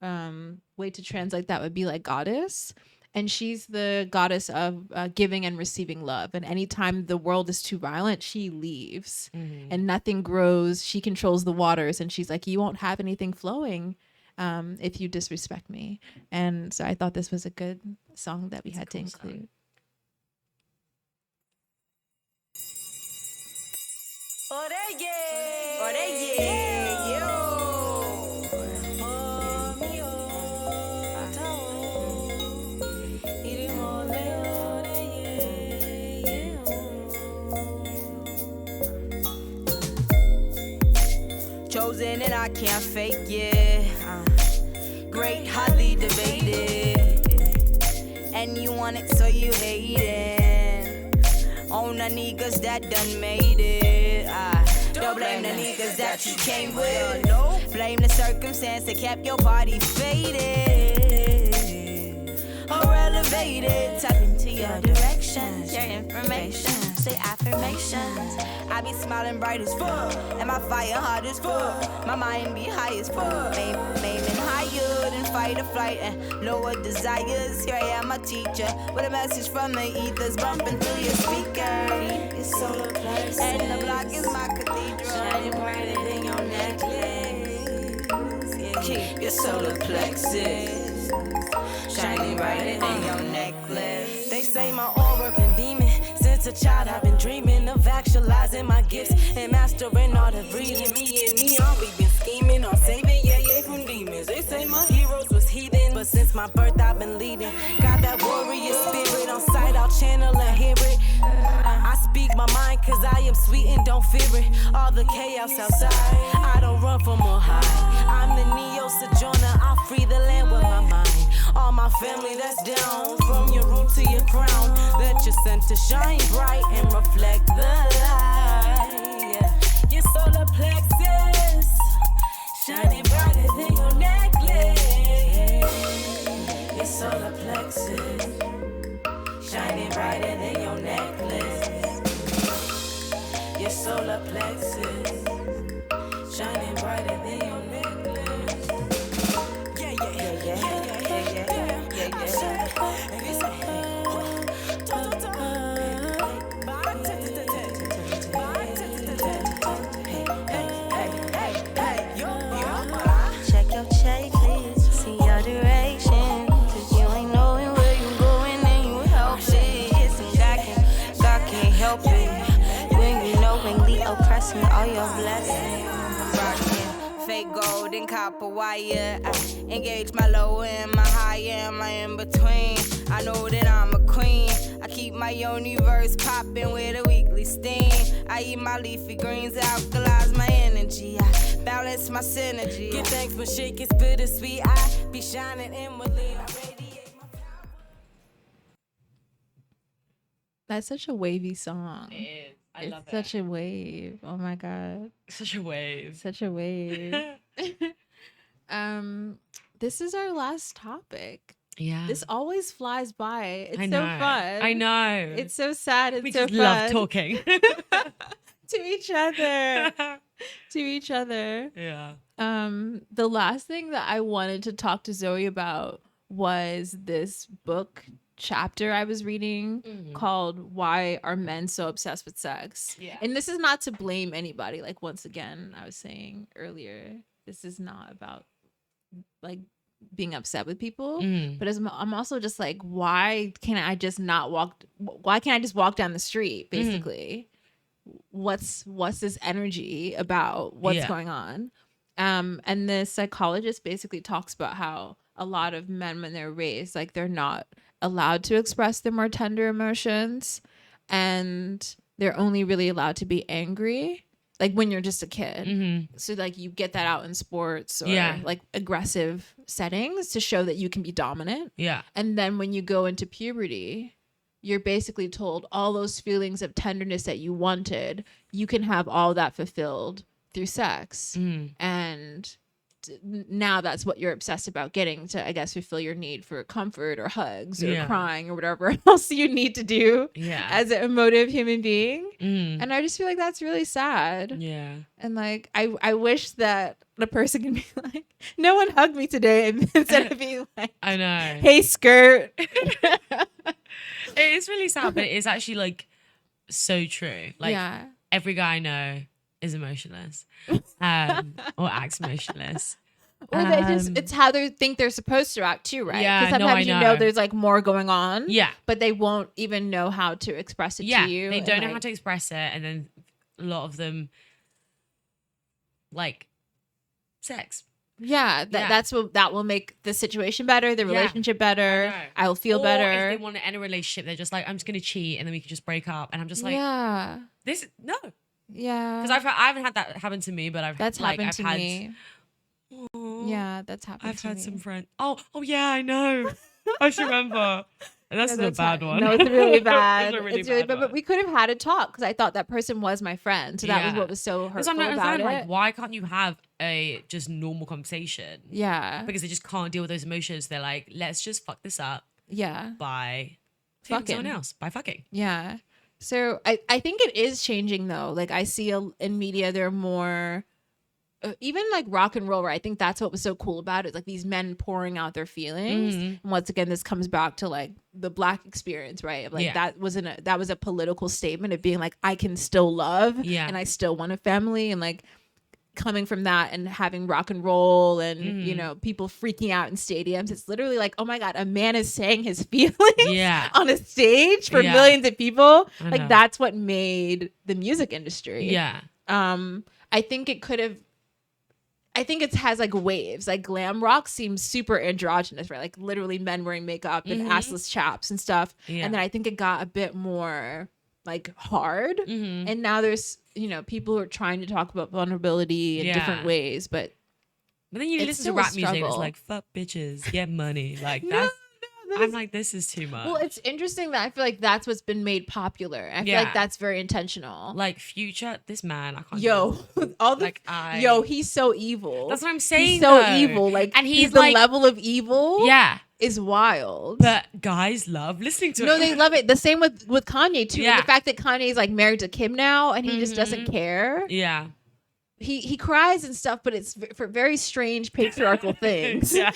way to translate that would be like goddess. And she's the goddess of giving and receiving love. And anytime the world is too violent, she leaves and nothing grows. She controls the waters. And she's like, you won't have anything flowing if you disrespect me. And so I thought this was a good song that we had to include. Chosen and I can't fake it. Great, hotly debated. And you want it, so you hate it. On the niggas that done made it. Don't blame the niggas that you came with. Blame the circumstance that kept your body faded or elevated. Tap into your directions, your information. Say affirmations. I be smiling bright as fuck, and my fire hot as fuck. My mind be high as fuck. Aiming higher than fight or flight and lower desires. Here I am, my teacher, with a message from the ethers bumping through your speaker. Your solar plexus, and the block is my cathedral. Shining brighter than your necklace. Yeah. Keep your solar plexus shining brighter than your necklace. They say my aura been beaming. Since a child I've been dreaming of actualizing my gifts and mastering all the breathing. Me and Neon, we've been scheming on saving from demons. They say my heroes was heathen, but since my birth I've I've been leading. Got that warrior spirit on sight, I'll channel and hear it. I speak my mind cause I am sweet and don't fear it. All the chaos outside, I don't run from more high. I'm the neo sojourner, I'll free the land with my mind. All my family that's down, from your root to your crown. Let your center shine bright and reflect the light. Your solar plexus shining brighter than your necklace. Your solar plexus shining brighter than your necklace. Your solar plexus shining brighter than your necklace. Yeah, yeah, yeah, yeah, yeah, yeah, yeah, yeah, yeah. And it's check your checklist, see your duration. Cause you ain't knowing where you going and you helpless. And God can't help it. When you know when Leo pressing all your blessings. Rockin' fake gold and copper wire. I engage my low and my high and my in between. I know that I'm a queen. I keep my universe popping with a weekly steam. I eat my leafy greens, alkalize my energy. I balance my synergy. Give thanks when shit gets bittersweet. I be shining inwardly. I radiate my power. That's such a wavy song. It is. I It's love it. such a wave. Oh my god. Such a wave. Such a wave. This is our last topic. Yeah. This always flies by. It's I so know. fun. I know. It's so sad. It's we so just fun. love talking. To each other. To each other. Yeah. The last thing that I wanted to talk to Zoe about was this book chapter I was reading called Why Are Men So Obsessed with Sex? Yeah. And this is not to blame anybody. Like, once again, I was saying earlier, this is not about like being upset with people, but I'm also just like, why can't I just walk down the street, basically? What's this energy about? What's going on? And the psychologist basically talks about how a lot of men, when they're raised, like, they're not allowed to express their more tender emotions, and they're only really allowed to be angry, like when you're just a kid. So like you get that out in sports or like aggressive settings to show that you can be dominant. Yeah. And then when you go into puberty, you're basically told all those feelings of tenderness that you wanted, you can have all that fulfilled through sex. And now that's what you're obsessed about getting to, I guess, fulfill your need for comfort or hugs or crying or whatever else you need to do as an emotive human being. And I just feel like that's really sad. Yeah. And like, I wish that the person can be like, no one hugged me today, and instead of being like, I know. hey, skirt. It is really sad, but it is actually like so true. Like every guy I know is emotionless, or acts emotionless. Or they just, it's how they think they're supposed to act too, right? Yeah, because sometimes you know there's like more going on. Yeah. But they won't even know how to express it to you. They don't know like, how to express it, and then a lot of them like sex. Yeah, that's what that will make the situation better, the relationship better. I'll feel better. If they want to end a relationship, they're just like, I'm just gonna cheat, and then we can just break up. And I'm just like, this no. Yeah. Because I haven't had that happen to me, but That's happened to me. Yeah, that's happened to me. I've had some friends. Oh yeah, I know. I should remember. And that's a bad one. No, it's really bad. It's really bad. But we could have had a talk because I thought that person was my friend. So that was what was so hurtful about it. Like, why can't you have a just normal conversation? Yeah. Because they just can't deal with those emotions. They're like, let's just fuck this up. Yeah. By fucking someone else. By fucking. Yeah. So I think it is changing though. Like I see in media, there are more, even like rock and roll, where I think that's what was so cool about it. Like these men pouring out their feelings. And once again, this comes back to like the Black experience, right? Like that was a political statement of being like, I can still love and I still want a family, and like coming from that and having rock and roll and you know, people freaking out in stadiums. It's literally like, oh my God, a man is saying his feelings on a stage for millions of people. Like that's what made the music industry. I think I think it has like waves. Like glam rock seems super androgynous, right? Like literally men wearing makeup and assless chaps and stuff. Yeah. And then I think it got a bit more like hard. And now there's, people who are trying to talk about vulnerability in different ways, but then you it's listen to still a rap music, it's struggle. like fuck bitches, get money. Like No, that's that I'm is- like, this is too much. Well, it's interesting that I feel like that's what's been made popular. I feel Yeah. like that's very intentional. like Future, this man, I can't Yo, do all the Like, I- yo, he's so evil. That's what I'm saying. He's so though. evil. Like, and he's the like, level of evil. yeah, is wild. but guys love listening to it. No, they love it. The same with Kanye too. Yeah. The fact that Kanye is like married to Kim now, and he just doesn't care. Yeah. He cries and stuff, but it's for very strange patriarchal things. Yeah.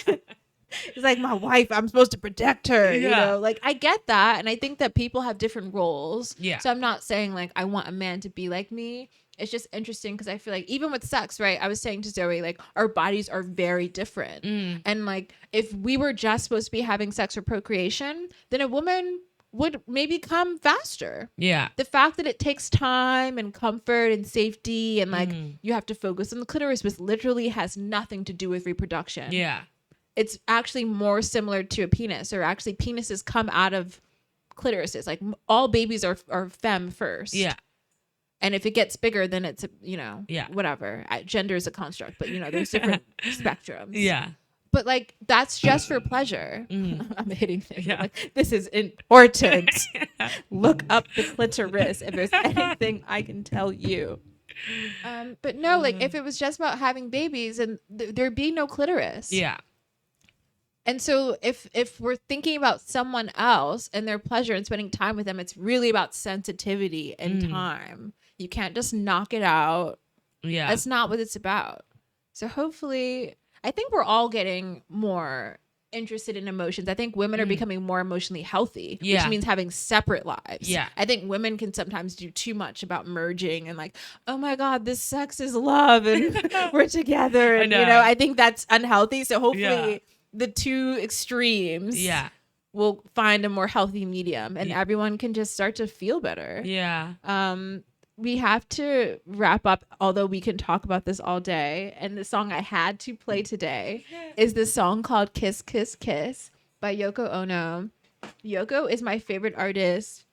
He's like, my wife, I'm supposed to protect her. You Yeah. know, like I get that, and I think that people have different roles. Yeah. So I'm not saying like I want a man to be like me. It's just interesting because I feel like even with sex, right? I was saying to Zoe, like our bodies are very different, and like if we were just supposed to be having sex for procreation, then a woman would maybe come faster. Yeah. The fact that it takes time and comfort and safety and like you have to focus on the clitoris, which literally has nothing to do with reproduction. Yeah. It's actually more similar to a penis, or actually penises come out of clitorises. Like all babies are femme first. Yeah. And if it gets bigger, then it's, Yeah. whatever. Gender is a construct, but there's different spectrums. Yeah. But like that's just for pleasure. I'm hitting things. Yeah. Like, this is important. Look up the clitoris if there's anything I can tell you. But no, like if it was just about having babies, and there'd be no clitoris. Yeah. And so if we're thinking about someone else and their pleasure and spending time with them, it's really about sensitivity and time. You can't just knock it out. Yeah. That's not what it's about. So hopefully, I think we're all getting more interested in emotions. I think women are becoming more emotionally healthy, Yeah. which means having separate lives. Yeah. I think women can sometimes do too much about merging and like, oh my God, this sex is love and we're together. And, know. I think that's unhealthy. So hopefully Yeah. the two extremes Yeah. will find a more healthy medium and Yeah. everyone can just start to feel better. Yeah. We have to wrap up, although we can talk about this all day. And the song I had to play today is this song called Kiss, Kiss, Kiss by Yoko Ono. Yoko is my favorite artist.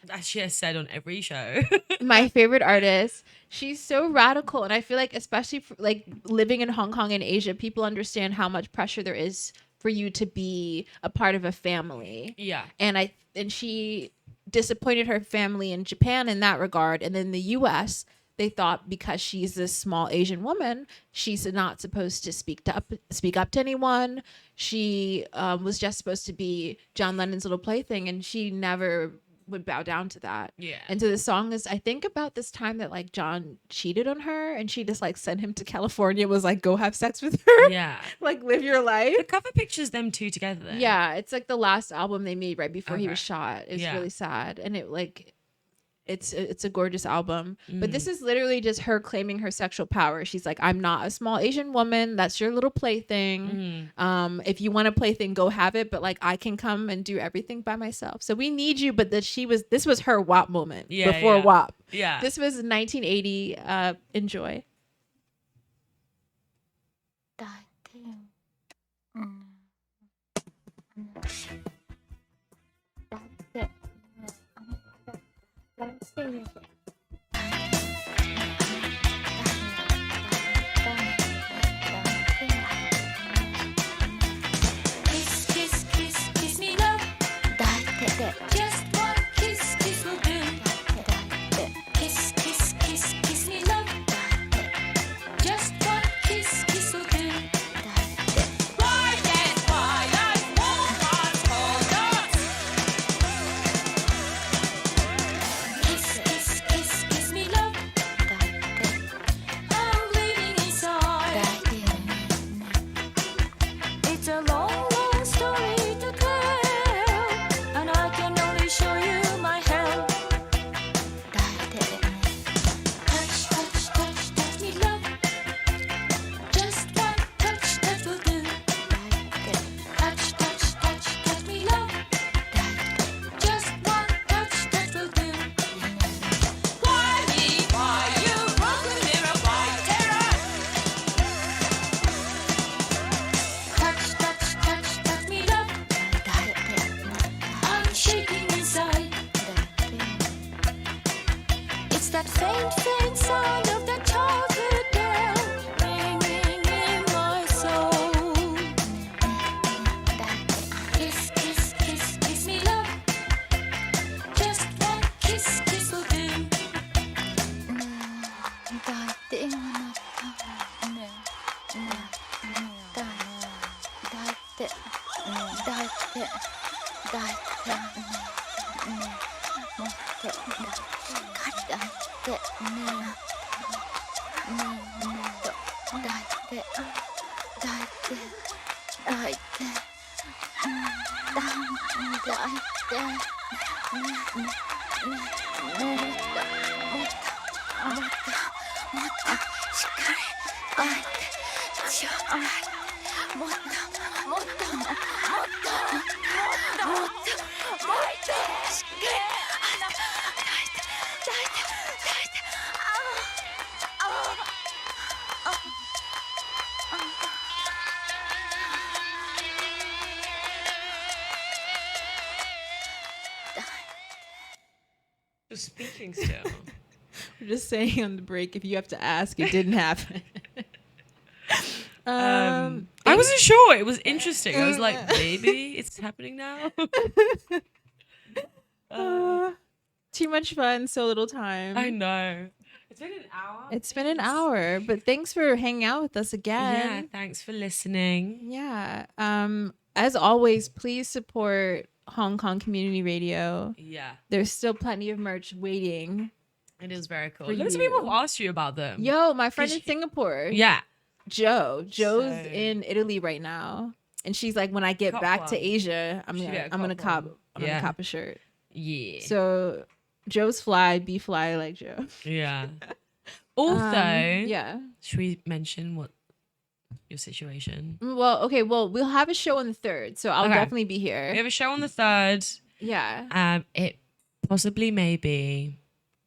That she has said on every show. My favorite artist. She's so radical. And I feel like, especially for, like living in Hong Kong and Asia, people understand how much pressure there is for you to be a part of a family. Yeah. And she disappointed her family in Japan in that regard, and then the US, they thought because she's this small Asian woman, she's not supposed to speak up to anyone. She was just supposed to be John Lennon's little plaything, and she never would bow down to that. Yeah. And so the song is, I think, about this time that like John cheated on her, and she just like sent him to California, was like, go have sex with her. Yeah. Like live your life. The cover pictures them two together then. Yeah, it's like the last album they made right before he Okay. was shot. It's Yeah. really sad, and it's a gorgeous album. But this is literally just her claiming her sexual power. She's like, I'm not a small Asian woman. That's your little plaything. If you want a plaything, go have it. But like, I can come and do everything by myself. So we need you. But this was her WAP moment before yeah. WAP. Yeah. This was 1980. Enjoy. Kiss, kiss, kiss, kiss me love. Just one kiss, kiss will do. Kiss, kiss, kiss, kiss me love. Just one kiss, kiss will do. Why and why I won't hold us. Kiss, kiss, kiss, kiss me love. I'm bleeding inside. It's a long, long story to tell, and I can Just speaking still. We're just saying on the break, if you have to ask, it didn't happen. I wasn't sure. It was interesting. I was like, maybe it's happening now. Too much fun, so little time. I know. It's been an hour. It's been an hour, but thanks for hanging out with us Yeah, again. thanks for listening. Yeah. As always, please support Hong Kong Community Radio. Yeah, There's still plenty of merch waiting. it is very cool. For Loads of you. people have asked you about them. Yo, my friend in She- Singapore, Yeah. Joe's So- in Italy right now, and she's like, when I get Cop back one. to Asia, I'm Should gonna get a I'm gonna cop cop one. I'm Yeah. gonna cop a shirt. Yeah. So Joe's fly, be fly like Joe. Yeah. Also, Yeah. should we mention what your situation? Well, okay. Well, we'll have a show on the 3rd, so I'll Okay. definitely be here. We have a show on the 3rd. Yeah. It possibly may be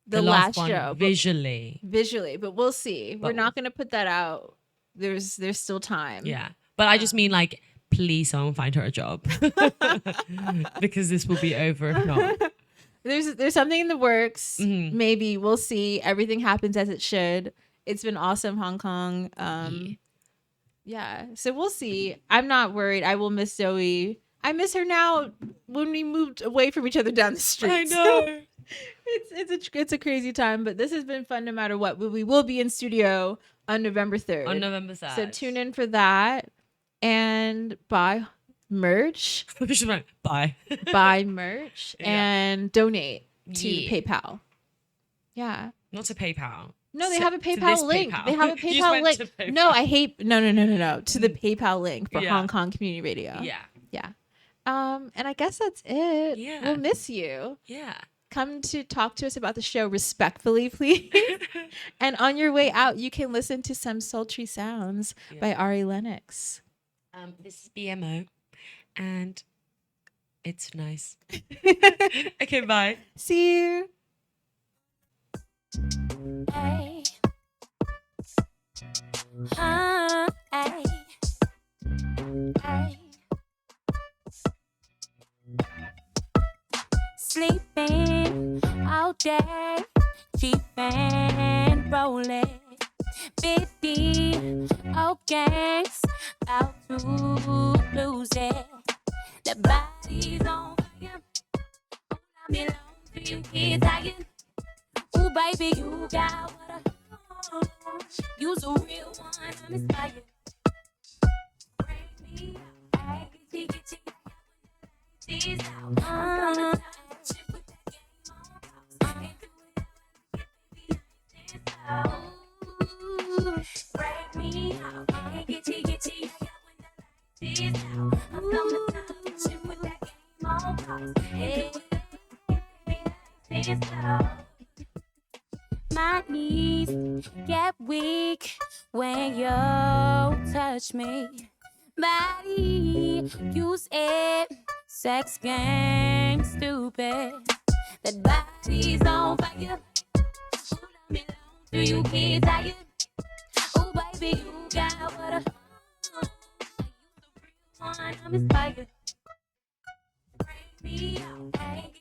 The last last one show, but- visually. Visually, but we'll see. We're But- not gonna put that out. There's still time. Yeah. But I just mean like, please someone find her a job. Because this will be over if not. There's something in the works. Mhm. Maybe we'll see. Everything happens as it should. It's been awesome, Hong Kong. Yeah. So we'll see. I'm not worried. I will miss Zoe. I miss her now when we moved away from each other down the street. I know. It's a crazy time, but this has been fun no matter what. We will be in studio on November 3rd. On November 3rd. So tune in for that and buy merch, Just went, bye. buy merch, Yeah. and donate to Yeah. PayPal. Yeah. Not to PayPal. No, they So- have a to this PayPal link. PayPal. They have a You just PayPal went link. to PayPal. No, I hate no. To the PayPal link for Yeah. Hong Kong Community Radio. Yeah. Yeah. And I guess that's it. Yeah. We'll miss you. Yeah. Come to talk to us about the show respectfully, please. And on your way out, you can listen to some sultry sounds by Ari Lennox. This is BMO. And it's nice. Okay, bye. See you. Hey. Hey. Hey. Sleeping all day, cheaping, rolling, 50 gangs, about to lose it. The body's on fire. I belong to you, kids. Ooh, baby, you got what I want. You's a real one, I'm inspired. Bring me out, hey, get you out. I'm gonna touch it with that game on. Can't do it, baby, I ain't stand out. Bring me out, hey, get you out. I'm gonna touch it with that game on. Can't do it, baby, I ain't stand out. My knees get weak when you touch me. Body, use it, sex game, stupid. That body's on fire. Ooh, I belong to you, kids. Ooh, baby, you got what I want. You the real one, I'm inspired.